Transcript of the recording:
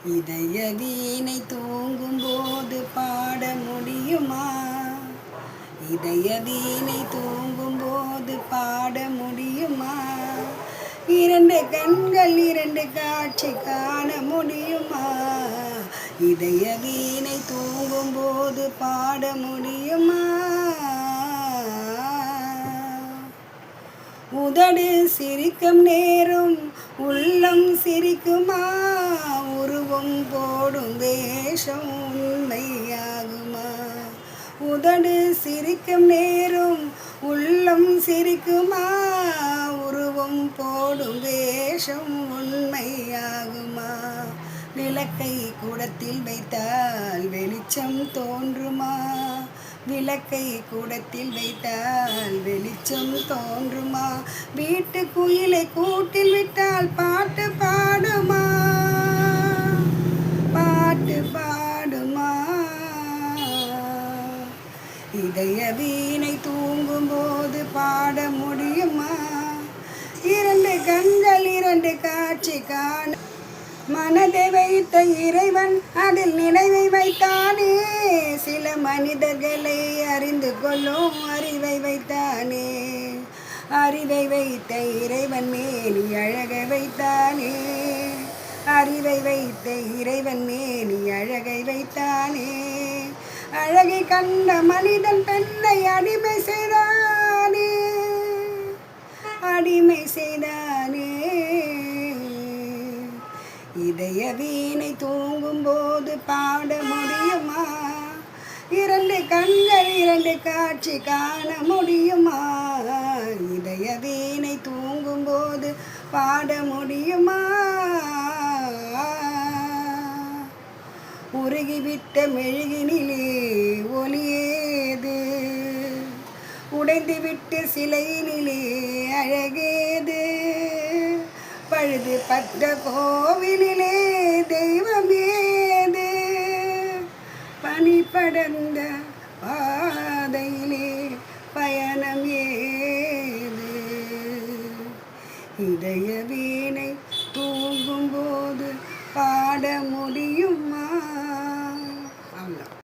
இதய வீணை தூங்கும்போது பாட முடியுமா? இதய வீணை தூங்கும்போது பாட முடியுமா? இரண்டு கண்கள் இரண்டு காட்சி காண முடியுமா? இதய வீணை தூங்கும்போது பாட முடியுமா? உதடு சிரிக்கும் நேரம் உள்ளம் சிரிக்குமா? உருவம் போடும் வேஷம் உண்மையாகுமா? உதடு சிரிக்கும் நேரம் உள்ளம் சிரிக்குமா? உருவம் போடும் வேஷம் உண்மையாகுமா? விளக்கை கூடத்தில் வைத்தால் வெளிச்சம் தோன்றுமா? விளக்கை கூடத்தில் வைத்தால் வெளிச்சம் தோன்றுமா? வீட்டு குயிலை கூட்டில் விட்டால் பாட்டு பாடுமா? பாட்டு பாடுமா? இதய வீணை தூங்கும்போது பாட முடியுமா? இரண்டு கண்கள் இரண்டு காட்சி காண மனதை வைத்த இறைவன் அதில் நினைவை வைத்தானே. சில மனிதர்களை அறிந்து கொள்ளும் அறிவை வைத்தானே. அறிவை வைத்த இறைவன் மேனி அழகை வைத்தானே. அறிவை வைத்த இறைவன் மேனி அழகை வைத்தானே. அழகை கண்ட மனிதன் பெண்ணை அடிமை செய்தானே. அடிமை செய்தானே. இதய வீணை தூங்கும்போது பாட முடியுமா? இரண்டு கண்கள் இரண்டு காட்சி காண முடியுமா? இதய வீணை தூங்கும்போது பாட முடியுமா? உருகிவிட்ட மெழுகினிலே ஒளியேது? உடைந்துவிட்டு சிலையினிலே அழகேது? பழுது பட்ட கோவிலிலே தெய்வமேது? பனி படர்ந்த பாதையிலே பயணம் ஏது? இதய வீணை தூங்கும்போது பாட முடியுமா?